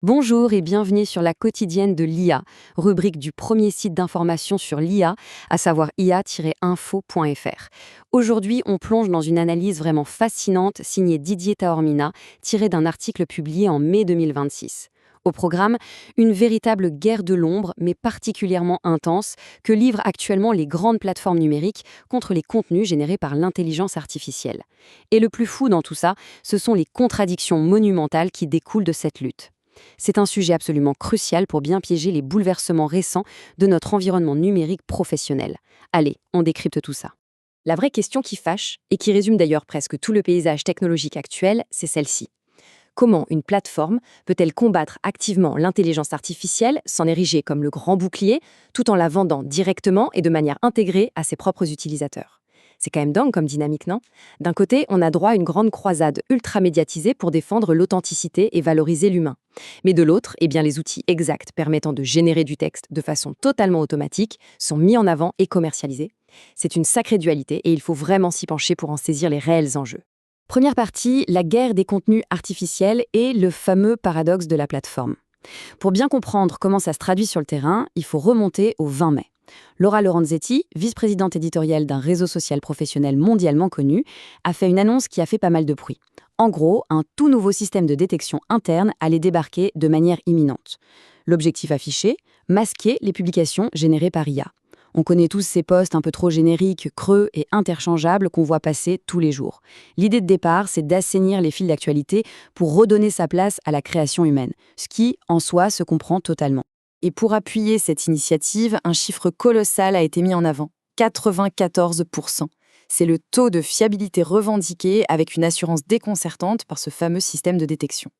Bonjour et bienvenue sur la quotidienne de l'IA, rubrique du premier site d'information sur l'IA, à savoir ia-info.fr. Aujourd'hui, on plonge dans une analyse vraiment fascinante signée Didier Taormina, tirée d'un article publié en mai 2026. Au programme, une véritable guerre de l'ombre, mais particulièrement intense, que livrent actuellement les grandes plateformes numériques contre les contenus générés par l'intelligence artificielle. Et le plus fou dans tout ça, ce sont les contradictions monumentales qui découlent de cette lutte. C'est un sujet absolument crucial pour bien piéger les bouleversements récents de notre environnement numérique professionnel. Allez, on décrypte tout ça. La vraie question qui fâche, et qui résume d'ailleurs presque tout le paysage technologique actuel, c'est celle-ci. Comment une plateforme peut-elle combattre activement l'intelligence artificielle, s'en ériger comme le grand bouclier, tout en la vendant directement et de manière intégrée à ses propres utilisateurs? C'est quand même dingue comme dynamique, non? D'un côté, on a droit à une grande croisade ultra médiatisée pour défendre l'authenticité et valoriser l'humain. Mais de l'autre, les outils exacts permettant de générer du texte de façon totalement automatique sont mis en avant et commercialisés. C'est une sacrée dualité et il faut vraiment s'y pencher pour en saisir les réels enjeux. Première partie, la guerre des contenus artificiels et le fameux paradoxe de la plateforme. Pour bien comprendre comment ça se traduit sur le terrain, il faut remonter au 20 mai. Laura Lorenzetti, vice-présidente éditoriale d'un réseau social professionnel mondialement connu, a fait une annonce qui a fait pas mal de bruit. En gros, un tout nouveau système de détection interne allait débarquer de manière imminente. L'objectif affiché, masquer les publications générées par IA. On connaît tous ces posts un peu trop génériques, creux et interchangeables qu'on voit passer tous les jours. L'idée de départ, c'est d'assainir les fils d'actualité pour redonner sa place à la création humaine, ce qui, en soi, se comprend totalement. Et pour appuyer cette initiative, un chiffre colossal a été mis en avant, 94%. C'est le taux de fiabilité revendiqué avec une assurance déconcertante par ce fameux système de détection.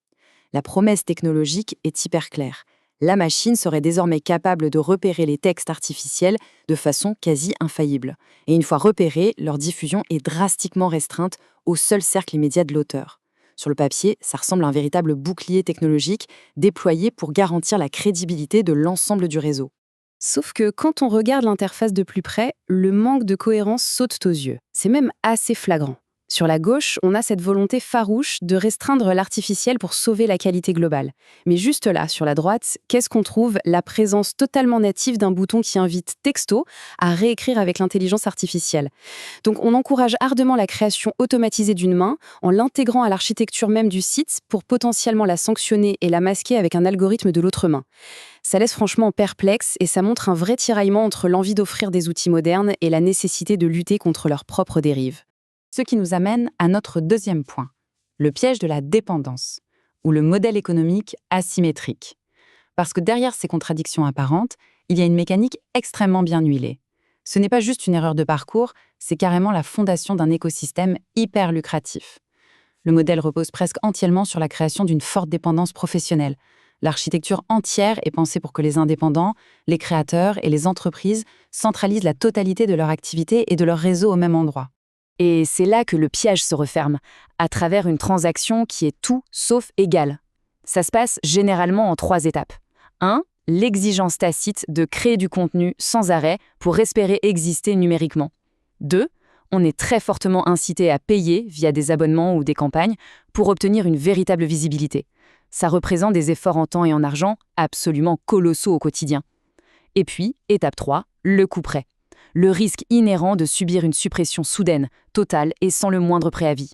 La promesse technologique est hyper claire. La machine serait désormais capable de repérer les textes artificiels de façon quasi infaillible. Et une fois repérés, leur diffusion est drastiquement restreinte au seul cercle immédiat de l'auteur. Sur le papier, ça ressemble à un véritable bouclier technologique déployé pour garantir la crédibilité de l'ensemble du réseau. Sauf que quand on regarde l'interface de plus près, le manque de cohérence saute aux yeux. C'est même assez flagrant. Sur la gauche, on a cette volonté farouche de restreindre l'artificiel pour sauver la qualité globale. Mais juste là, sur la droite, qu'est-ce qu'on trouve? La présence totalement native d'un bouton qui invite texto à réécrire avec l'intelligence artificielle. Donc on encourage ardemment la création automatisée d'une main en l'intégrant à l'architecture même du site pour potentiellement la sanctionner et la masquer avec un algorithme de l'autre main. Ça laisse franchement perplexe et ça montre un vrai tiraillement entre l'envie d'offrir des outils modernes et la nécessité de lutter contre leurs propres dérives. Ce qui nous amène à notre deuxième point, le piège de la dépendance, ou le modèle économique asymétrique. Parce que derrière ces contradictions apparentes, il y a une mécanique extrêmement bien huilée. Ce n'est pas juste une erreur de parcours, c'est carrément la fondation d'un écosystème hyper lucratif. Le modèle repose presque entièrement sur la création d'une forte dépendance professionnelle. L'architecture entière est pensée pour que les indépendants, les créateurs et les entreprises centralisent la totalité de leur activité et de leur réseau au même endroit. Et c'est là que le piège se referme, à travers une transaction qui est tout sauf égale. Ça se passe généralement en 3 étapes. 1. L'exigence tacite de créer du contenu sans arrêt pour espérer exister numériquement. 2. On est très fortement incité à payer via des abonnements ou des campagnes pour obtenir une véritable visibilité. Ça représente des efforts en temps et en argent absolument colossaux au quotidien. Et puis, étape 3, le couperet. Le risque inhérent de subir une suppression soudaine, totale et sans le moindre préavis.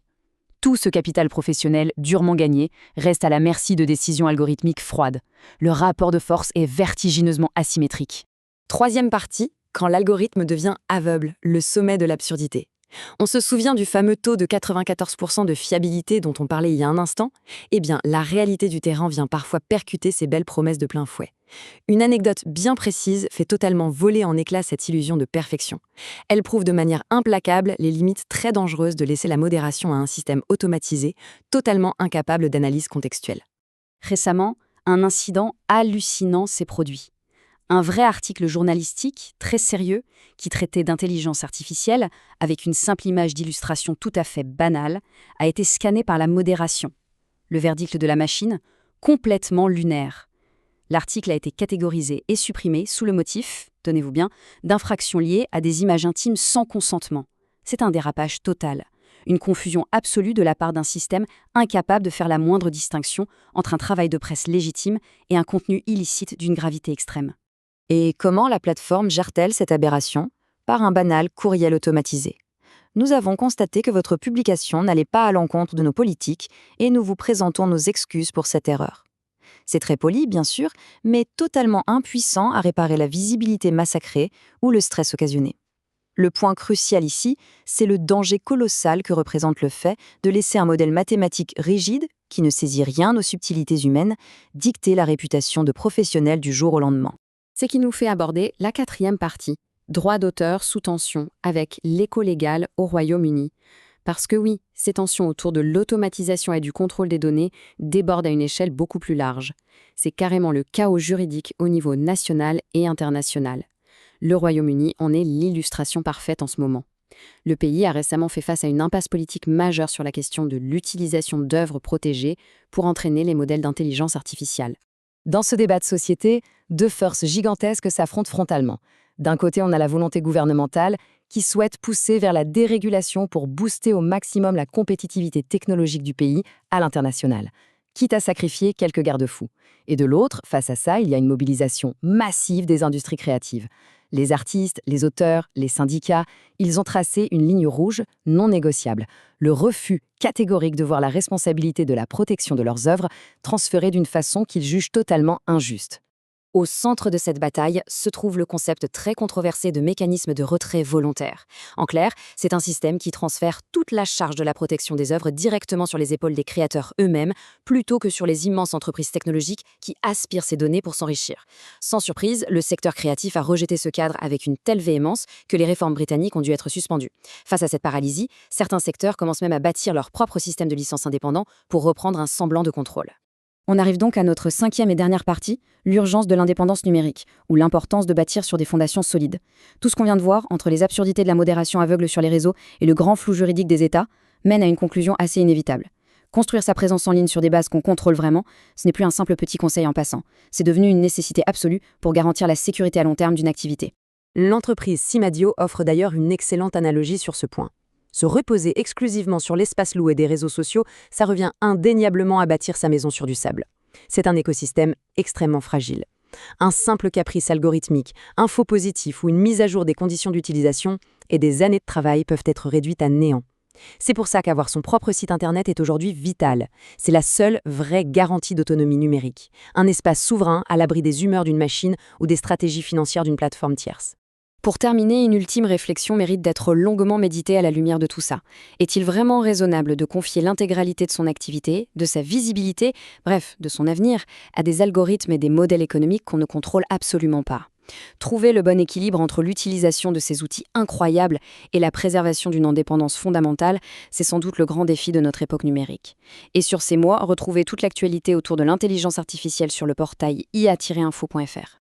Tout ce capital professionnel durement gagné reste à la merci de décisions algorithmiques froides. Le rapport de force est vertigineusement asymétrique. Troisième partie, quand l'algorithme devient aveugle, le sommet de l'absurdité. On se souvient du fameux taux de 94% de fiabilité dont on parlait il y a un instant? Eh bien, la réalité du terrain vient parfois percuter ces belles promesses de plein fouet. Une anecdote bien précise fait totalement voler en éclats cette illusion de perfection. Elle prouve de manière implacable les limites très dangereuses de laisser la modération à un système automatisé, totalement incapable d'analyse contextuelle. Récemment, un incident hallucinant s'est produit. Un vrai article journalistique, très sérieux, qui traitait d'intelligence artificielle, avec une simple image d'illustration tout à fait banale, a été scanné par la modération. Le verdict de la machine, complètement lunaire. L'article a été catégorisé et supprimé sous le motif, tenez-vous bien, d'infractions liées à des images intimes sans consentement. C'est un dérapage total. Une confusion absolue de la part d'un système incapable de faire la moindre distinction entre un travail de presse légitime et un contenu illicite d'une gravité extrême. Et comment la plateforme gère-t-elle cette aberration? Par un banal courriel automatisé. Nous avons constaté que votre publication n'allait pas à l'encontre de nos politiques et nous vous présentons nos excuses pour cette erreur. C'est très poli, bien sûr, mais totalement impuissant à réparer la visibilité massacrée ou le stress occasionné. Le point crucial ici, c'est le danger colossal que représente le fait de laisser un modèle mathématique rigide, qui ne saisit rien aux subtilités humaines, dicter la réputation de professionnel du jour au lendemain. C'est qui nous fait aborder la 4e partie, droit d'auteur sous tension avec l'écho légal au Royaume-Uni. Parce que oui, ces tensions autour de l'automatisation et du contrôle des données débordent à une échelle beaucoup plus large. C'est carrément le chaos juridique au niveau national et international. Le Royaume-Uni en est l'illustration parfaite en ce moment. Le pays a récemment fait face à une impasse politique majeure sur la question de l'utilisation d'œuvres protégées pour entraîner les modèles d'intelligence artificielle. Dans ce débat de société, deux forces gigantesques s'affrontent frontalement. D'un côté, on a la volonté gouvernementale qui souhaite pousser vers la dérégulation pour booster au maximum la compétitivité technologique du pays à l'international, quitte à sacrifier quelques garde-fous. Et de l'autre, face à ça, il y a une mobilisation massive des industries créatives. Les artistes, les auteurs, les syndicats, ils ont tracé une ligne rouge non négociable, le refus catégorique de voir la responsabilité de la protection de leurs œuvres transférée d'une façon qu'ils jugent totalement injuste. Au centre de cette bataille se trouve le concept très controversé de mécanisme de retrait volontaire. En clair, c'est un système qui transfère toute la charge de la protection des œuvres directement sur les épaules des créateurs eux-mêmes, plutôt que sur les immenses entreprises technologiques qui aspirent ces données pour s'enrichir. Sans surprise, le secteur créatif a rejeté ce cadre avec une telle véhémence que les réformes britanniques ont dû être suspendues. Face à cette paralysie, certains secteurs commencent même à bâtir leur propre système de licence indépendant pour reprendre un semblant de contrôle. On arrive donc à notre 5e et dernière partie, l'urgence de l'indépendance numérique, ou l'importance de bâtir sur des fondations solides. Tout ce qu'on vient de voir, entre les absurdités de la modération aveugle sur les réseaux et le grand flou juridique des États, mène à une conclusion assez inévitable. Construire sa présence en ligne sur des bases qu'on contrôle vraiment, ce n'est plus un simple petit conseil en passant. C'est devenu une nécessité absolue pour garantir la sécurité à long terme d'une activité. L'entreprise Simadio offre d'ailleurs une excellente analogie sur ce point. Se reposer exclusivement sur l'espace loué des réseaux sociaux, ça revient indéniablement à bâtir sa maison sur du sable. C'est un écosystème extrêmement fragile. Un simple caprice algorithmique, un faux positif ou une mise à jour des conditions d'utilisation et des années de travail peuvent être réduites à néant. C'est pour ça qu'avoir son propre site internet est aujourd'hui vital. C'est la seule vraie garantie d'autonomie numérique. Un espace souverain à l'abri des humeurs d'une machine ou des stratégies financières d'une plateforme tierce. Pour terminer, une ultime réflexion mérite d'être longuement méditée à la lumière de tout ça. Est-il vraiment raisonnable de confier l'intégralité de son activité, de sa visibilité, bref, de son avenir, à des algorithmes et des modèles économiques qu'on ne contrôle absolument pas ? Trouver le bon équilibre entre l'utilisation de ces outils incroyables et la préservation d'une indépendance fondamentale, c'est sans doute le grand défi de notre époque numérique. Et sur ces mots, retrouvez toute l'actualité autour de l'intelligence artificielle sur le portail ia-info.fr.